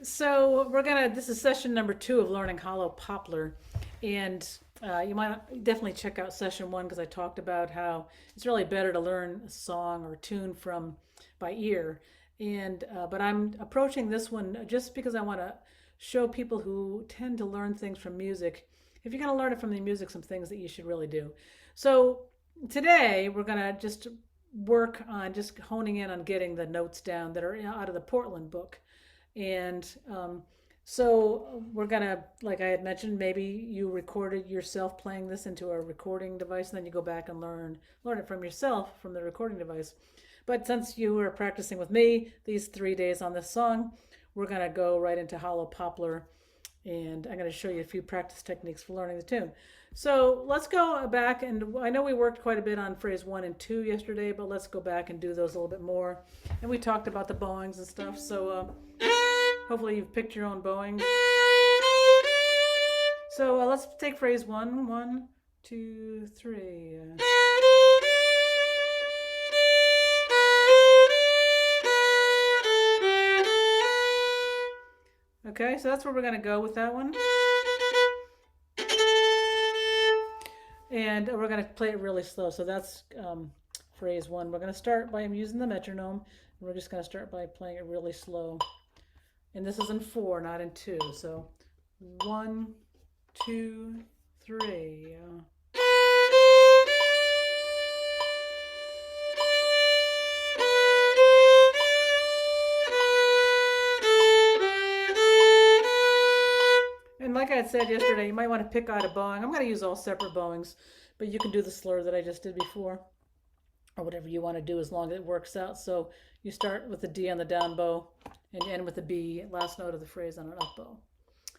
So this is session number 2 of learning hollow poplar. And you might definitely check out session 1 because I talked about how it's really better to learn a song or tune from by ear. But I'm approaching this one just because I want to show people who tend to learn things from music. If you're going to learn it from the music, some things that you should really do. So today we're going to just work on just honing in on getting the notes down that are out of the Portland book. And so we're gonna, like I had mentioned, maybe you recorded yourself playing this into a recording device, and then you go back and learn it from yourself from the recording device. But since you were practicing with me these 3 days on this song, we're gonna go right into hollow poplar, and I'm gonna show you a few practice techniques for learning the tune. So let's go back, and I know we worked quite a bit on phrase 1 and 2 yesterday, but let's go back and do those a little bit more. And we talked about the bowings and stuff, so hopefully you've picked your own bowing. So let's take phrase 1. 1, 2, 3. Okay, so that's where we're going to go with that one. And we're going to play it really slow. So that's phrase 1. We're going to start by using the metronome. And we're just going to start by playing it really slow. And this is in 4, not in 2. So 1, 2, 3. And like I had said yesterday, you might want to pick out a bowing. I'm going to use all separate bowings, but you can do the slur that I just did before, or whatever you want to do as long as it works out. So you start with the D on the down bow and end with the B, last note of the phrase, on an up bow.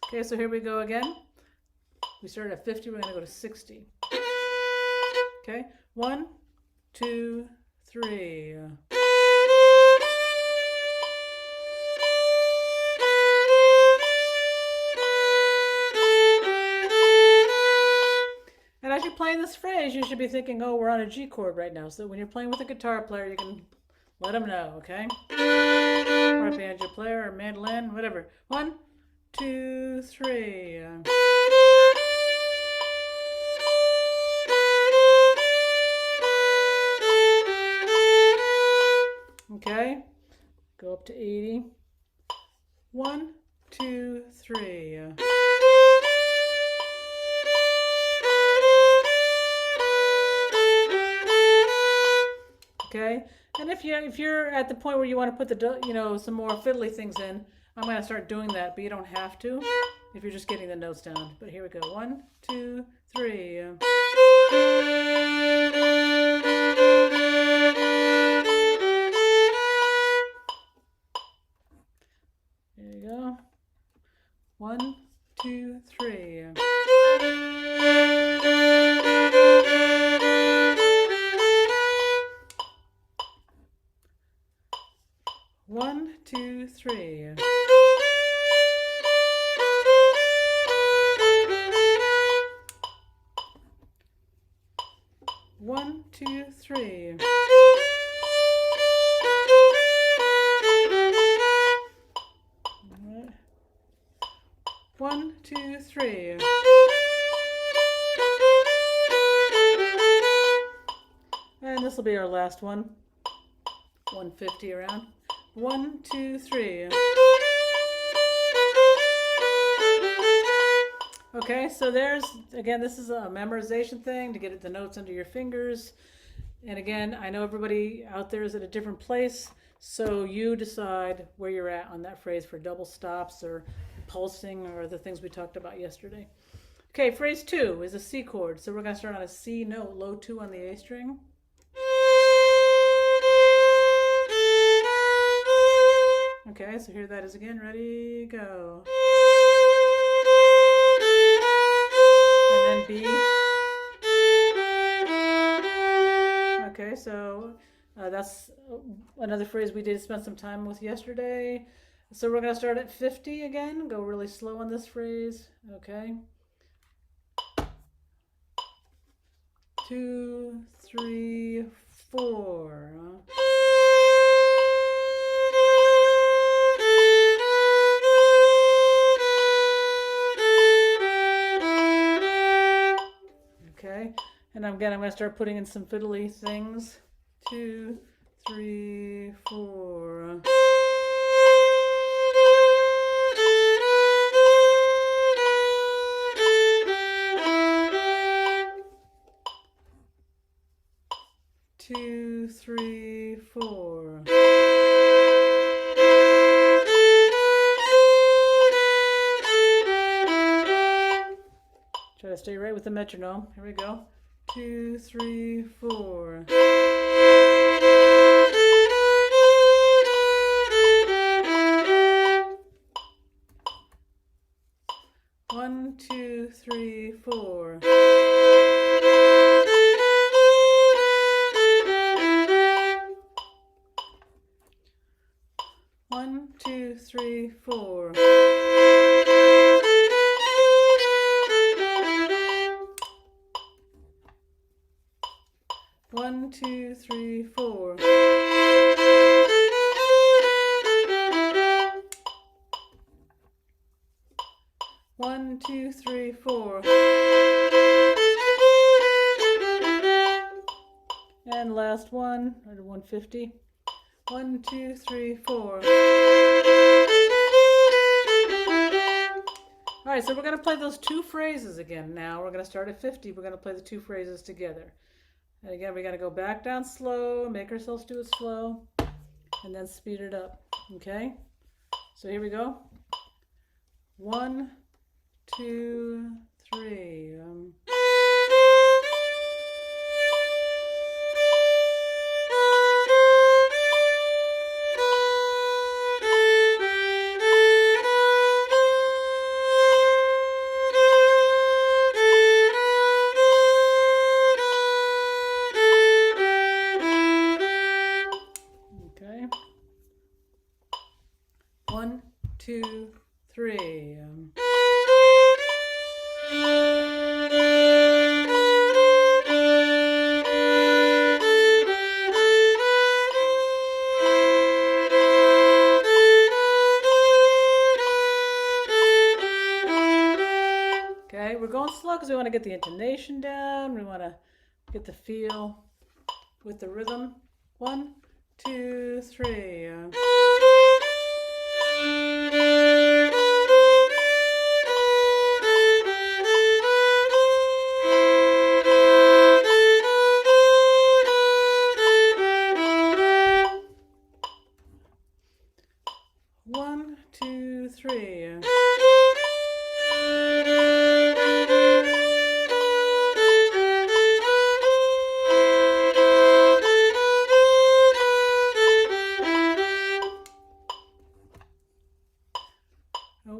Okay, so here we go again. We started at 50, we're going to go to 60. Okay, 1, 2, 3. And as you're playing this phrase, you should be thinking, oh, we're on a G chord right now. So when you're playing with a guitar player, you can let them know, okay? Or a banjo player or mandolin, whatever. 1, 2, 3. Okay, go up to 80. 1, 2, 3. Okay, and if you're at the point where you want to put the some more fiddly things in, I'm going to start doing that, but you don't have to if you're just getting the notes down. But here we go. 1, 2, 3. There you go. 1, 2, 3. One, two, three. 1, 2, 3. 1, 2, 3. And this will be our last one. 150 around. 1, 2, 3. Okay, so again, this is a memorization thing to get the notes under your fingers. And again, I know everybody out there is at a different place, so you decide where you're at on that phrase for double stops or pulsing or the things we talked about yesterday. Okay, phrase 2 is a C chord, so we're going to start on a C note, low 2 on the A string. Okay, so here that is again. Ready, go. And then B. Okay, so that's another phrase we did spend some time with yesterday. So we're going to start at 50 again. Go really slow on this phrase. Okay. 2, 3, 4. again, I'm going to start putting in some fiddly things. 2, 3, 4. Two, three, four. Try to stay right with the metronome. Here we go. 2, 3, 4. 1, 2, 3, 4. 1, 2, 3, 4. 1, 2, 3, 4. 1, 2, 3, 4. And last one, at 150. 1, 2, 3, 4. All right, so we're going to play those two phrases again now. We're going to start at 50. We're going to play the two phrases together. And again, we got to go back down slow, make ourselves do it slow, and then speed it up. Okay? So here we go. 1, 2, 3. Okay. 1, 2, 3. Okay, we're going slow because we want to get the intonation down. We want to get the feel with the rhythm. 1, 2, 3. 1, 2, 3.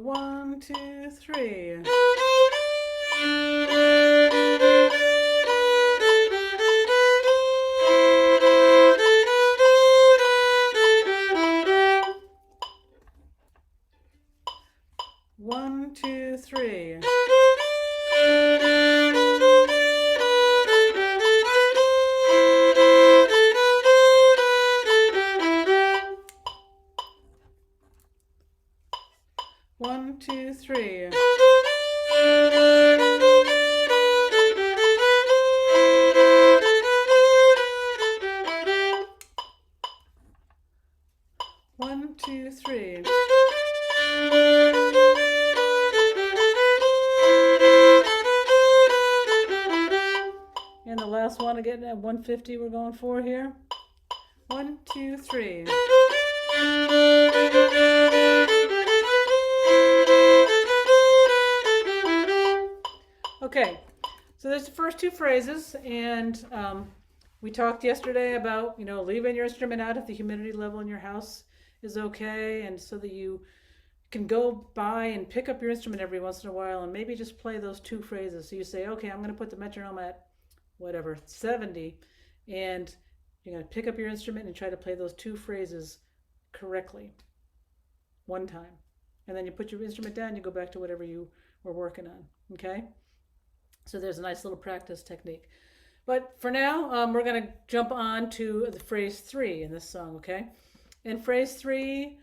1, 2, 3. 1, 2, 3. 1, 2, 3. 1, 2, 3. And the last one again at 150 we're going for here. 1, 2, 3. Okay, so there's the first two phrases, and we talked yesterday about, leaving your instrument out if the humidity level in your house is okay, and so that you can go by and pick up your instrument every once in a while and maybe just play those two phrases. So you say, okay, I'm going to put the metronome at whatever, 70, and you're going to pick up your instrument and try to play those two phrases correctly one time. And then you put your instrument down, you go back to whatever you were working on, okay? So there's a nice little practice technique. But for now, we're going to jump on to the phrase 3 in this song, okay? In phrase 3,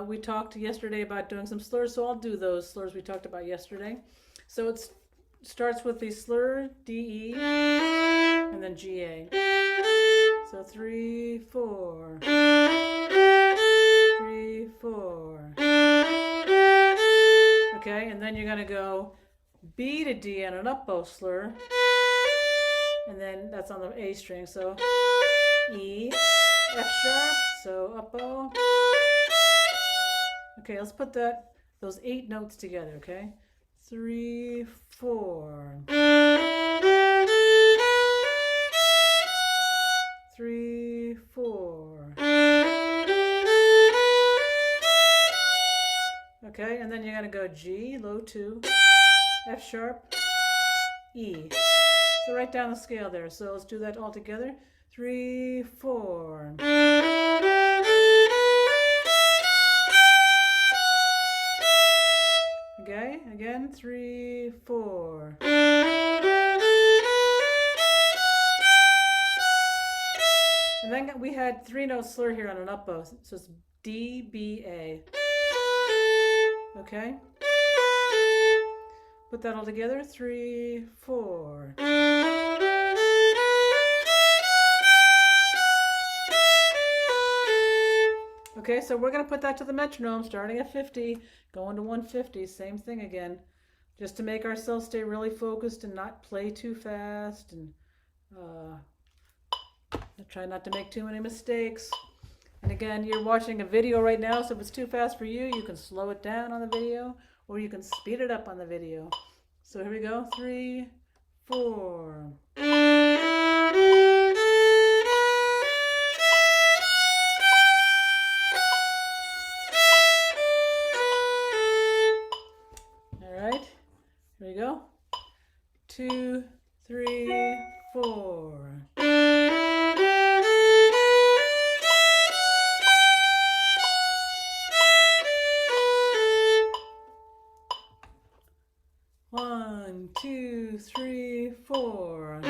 we talked yesterday about doing some slurs, so I'll do those slurs we talked about yesterday. So it starts with the slur, D-E. and then G-A. So 3, 4, 3, 4. Okay, and then you're going to go B to D on an up bow slur, and then that's on the A string, so E, F sharp, so up bow. Okay, let's put those 8 notes together, okay? 3, 4. 3, 4. Okay, and then you're going to go G, low 2, F sharp, E. So right down the scale there. So let's do that all together. 3, 4. Okay, again, 3, 4. And then we had 3-note slur here on an up bow, so it's D, B, A. Okay? Put that all together, 3, 4. Okay, so we're going to put that to the metronome, starting at 50, going to 150, same thing again, just to make ourselves stay really focused and not play too fast, and try not to make too many mistakes. And again, you're watching a video right now, so if it's too fast for you, you can slow it down on the video, or you can speed it up on the video. So here we go, 3, 4. All right, here we go. 2, 3, 4. 1, 2, 3, 4.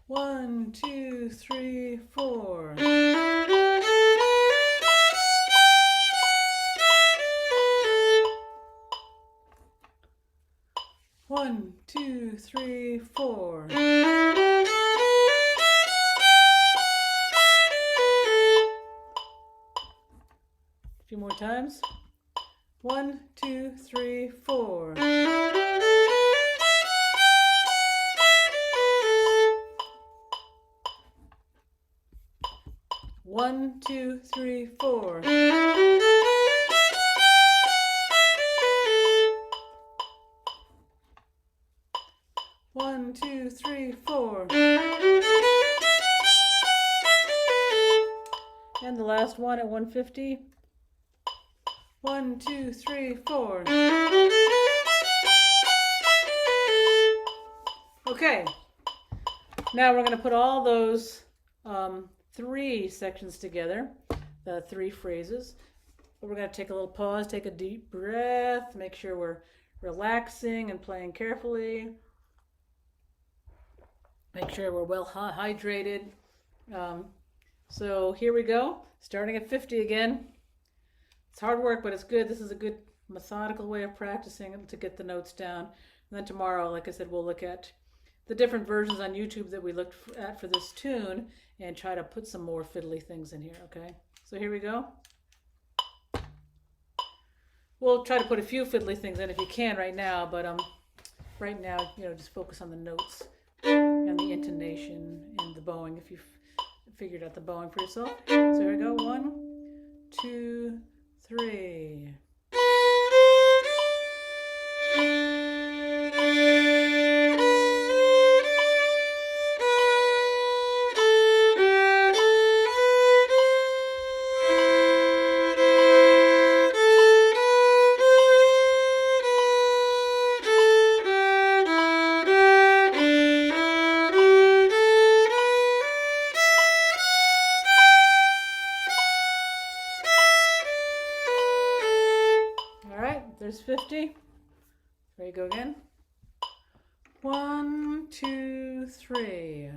1, 2, 3, 4. One, two, three, 4. A few more times. 1, 2, 3, 4. 1, 2, 3, 4. 1, 2, 3, 4. And the last one at 150. 1, 2, 3, 4. Okay, now we're going to put all those 3 sections together, the 3 phrases. But we're going to take a little pause, take a deep breath, make sure we're relaxing and playing carefully. Make sure we're well hydrated. So here we go, starting at 50 again. It's hard work, but it's good. This is a good methodical way of practicing to get the notes down. And then tomorrow, like I said, we'll look at the different versions on YouTube that we looked at for this tune and try to put some more fiddly things in here, okay? So here we go. We'll try to put a few fiddly things in if you can right now, but right now, just focus on the notes and the intonation and the bowing if you've figured out the bowing for yourself. So here we go, 1, 2, 3. There's 50. There you go again. 1, 2, 3.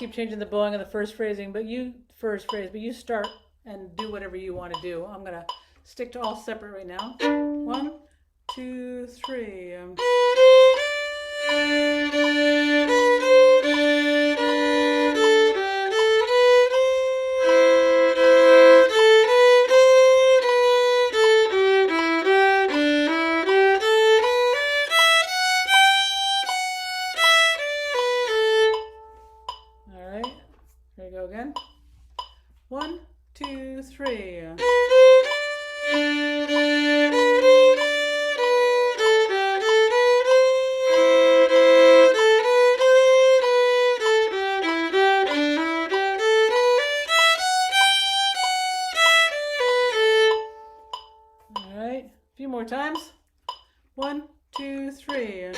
keep changing the bowing of the first phrasing, but you start and do whatever you want to do. I'm gonna stick to all separate right now. 1, 2, 3. Here we go again. 1, 2, 3. All right, a few more times. 1, 2, 3.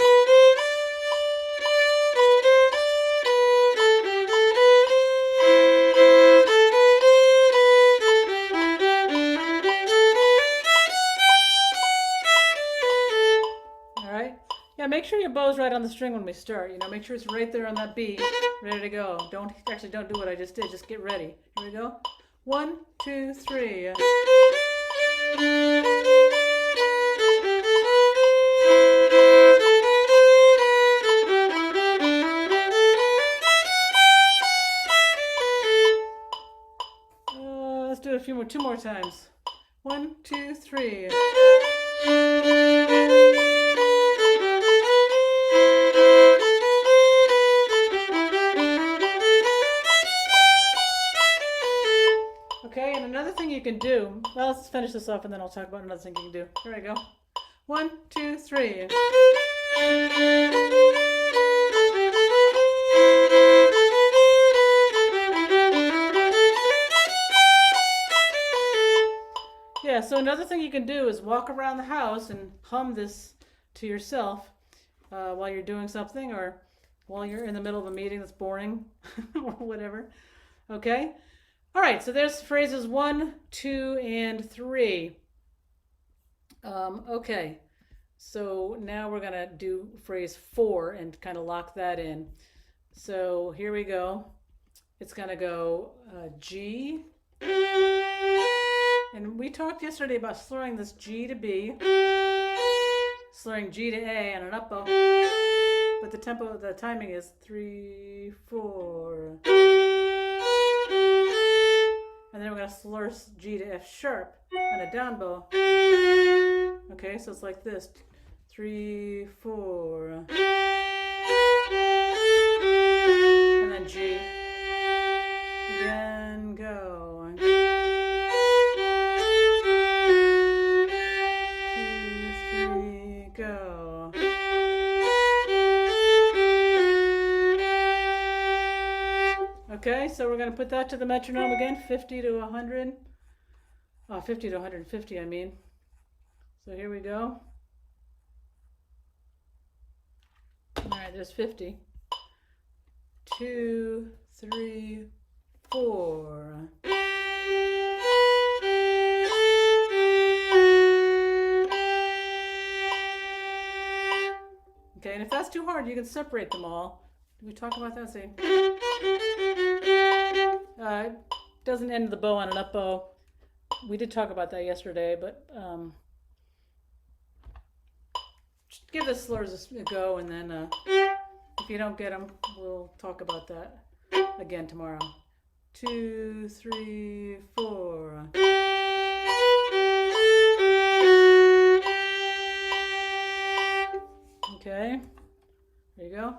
Yeah, make sure your bow's right on the string when we start. Make sure it's right there on that beat, ready to go. Don't do what I just did. Just get ready. Here we go. 1, 2, 3. Let's do it two more times. 1, 2, 3. Okay, and another thing you can do, well, let's finish this off and then I'll talk about another thing you can do. Here we go. 1, 2, 3. Yeah, so another thing you can do is walk around the house and hum this to yourself while you're doing something or while you're in the middle of a meeting that's boring or whatever. Okay? All right, so there's phrases 1, 2, and 3. Okay, so now we're going to do phrase 4 and kind of lock that in. So here we go. It's going to go G. And we talked yesterday about slurring this G to B, slurring G to A and an up bow. But the timing is 3, 4. And then we're going to slur G to F sharp on a down bow. Okay, so it's like this. 3, 4. And then G. Then go. 2, 3, go. Okay, so we're going to put that to the metronome again, 50 to 100. 50 to 150, I mean. So here we go. All right, there's 50. 2, 3, 4. Okay, and if that's too hard, you can separate them all. Did we talk about that? Say, doesn't end the bow on an up bow. We did talk about that yesterday, but just give the slurs a go, and then if you don't get them, we'll talk about that again tomorrow. 2, 3, 4. Okay, there you go.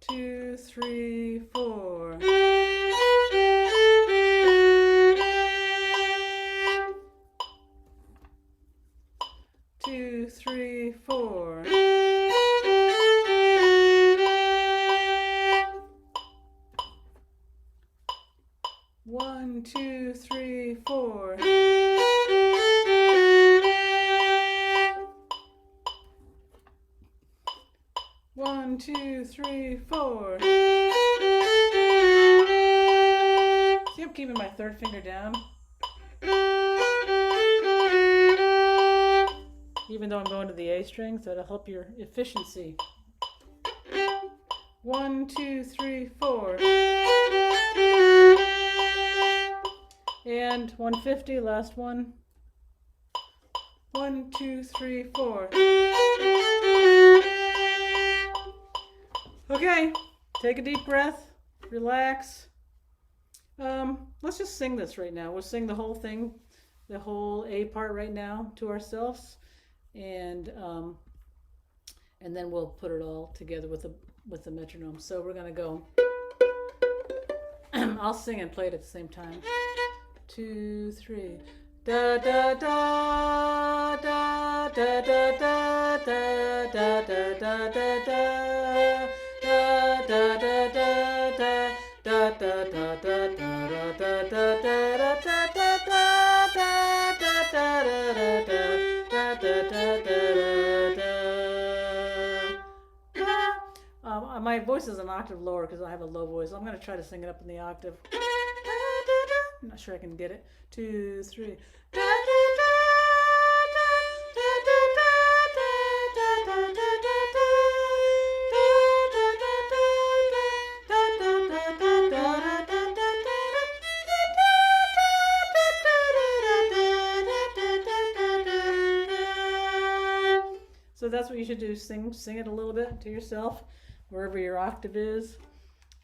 2, 3, 4. 2, 3, 4. 1, 2, 3, 4. 1, 2, 3, 4. See, I'm keeping my third finger down. Even though I'm going to the A string, so it'll help your efficiency. 1, 2, 3, 4. And 150, last one. 1, 2, 3, 4. Okay, take a deep breath, relax. Let's just sing this right now. We'll sing the whole thing, the whole A part right now to ourselves, and then we'll put it all together with the metronome. So we're gonna go. I'll sing and play it at the same time. 2, 3. Da da da da da da da da da da da da da. Da da da da da da da da da da da my voice is an octave lower because I have a low voice. I'm going to try to sing it up in the octave. I'm not sure I can get it. 2, 3. So that's what you should do. Sing it a little bit to yourself, wherever your octave is.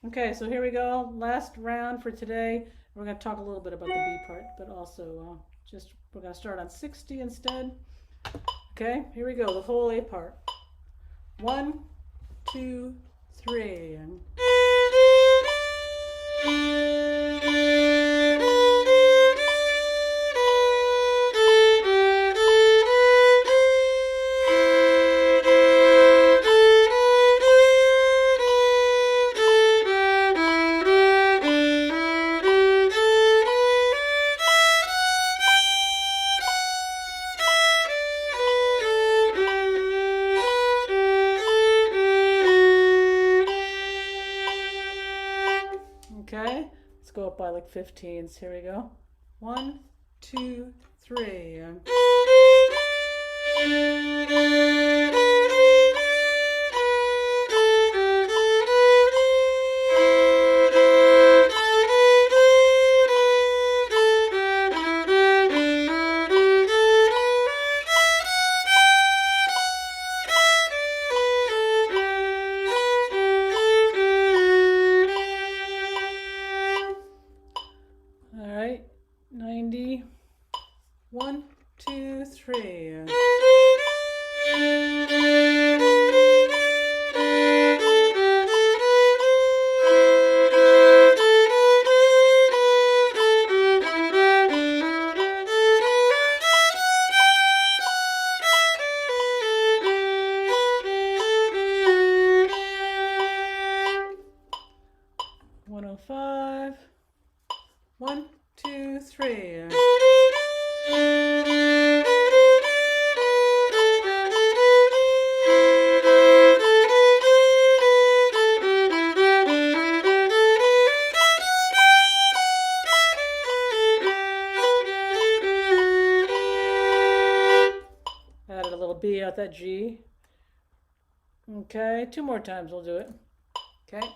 Okay, so here we go. Last round for today. We're going to talk a little bit about the B part, but also we're going to start on 60 instead. Okay, here we go. The whole A part. 1, 2, 3. Okay, let's go up by like 15s. Here we go. 1, 2, 3. All right, 90. 1, 2, 3. $105. 1, 2, 3. Added a little B out that G. Okay, 2 more times we'll do it. Okay.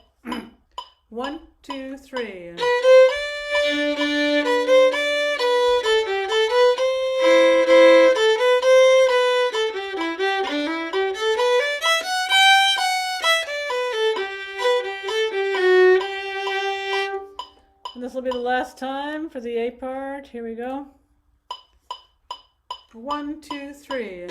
1, 2, 3. And this will be the last time for the A part. Here we go. 1, 2, 3.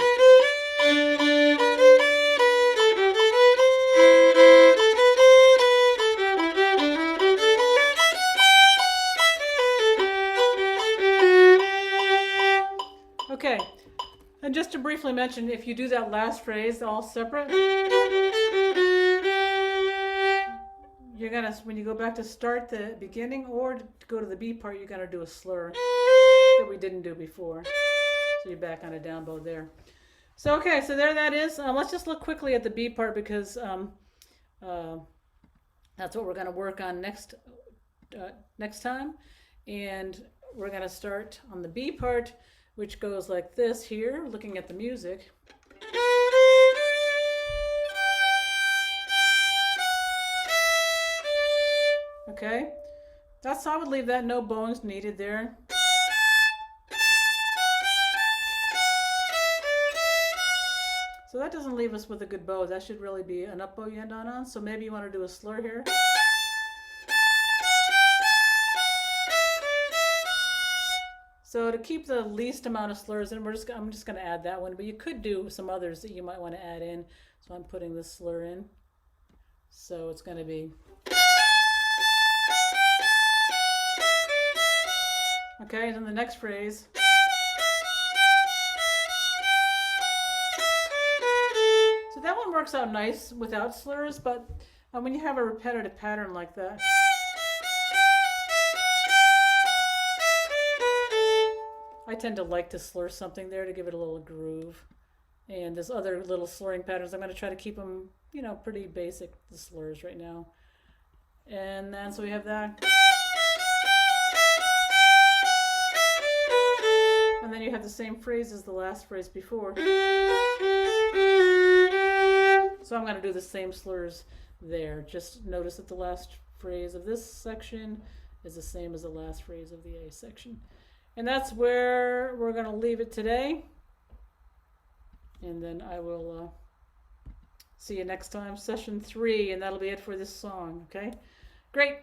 Okay, and just to briefly mention, if you do that last phrase all separate, you're gonna, when you go back to start the beginning or to go to the B part, you're gonna do a slur that we didn't do before. So you're back on a down bow there. So okay, so there that is. Let's just look quickly at the B part because that's what we're gonna work on next time, and we're gonna start on the B part, which goes like this here, looking at the music. Okay, that's how I would leave that. No bowings needed there. So that doesn't leave us with a good bow. That should really be an up bow you end on. So maybe you want to do a slur here. So to keep the least amount of slurs in, I'm just going to add that one. But you could do some others that you might want to add in. So I'm putting this slur in. So it's going to be. Okay, and then the next phrase. So that one works out nice without slurs, but when you have a repetitive pattern like that. I tend to like to slur something there to give it a little groove. And there's other little slurring patterns. I'm going to try to keep them, pretty basic, the slurs right now. And then so we have that. And then you have the same phrase as the last phrase before. So I'm going to do the same slurs there. Just notice that the last phrase of this section is the same as the last phrase of the A section. And that's where we're going to leave it today. And then I will see you next time, session 3, and that'll be it for this song, okay? Great.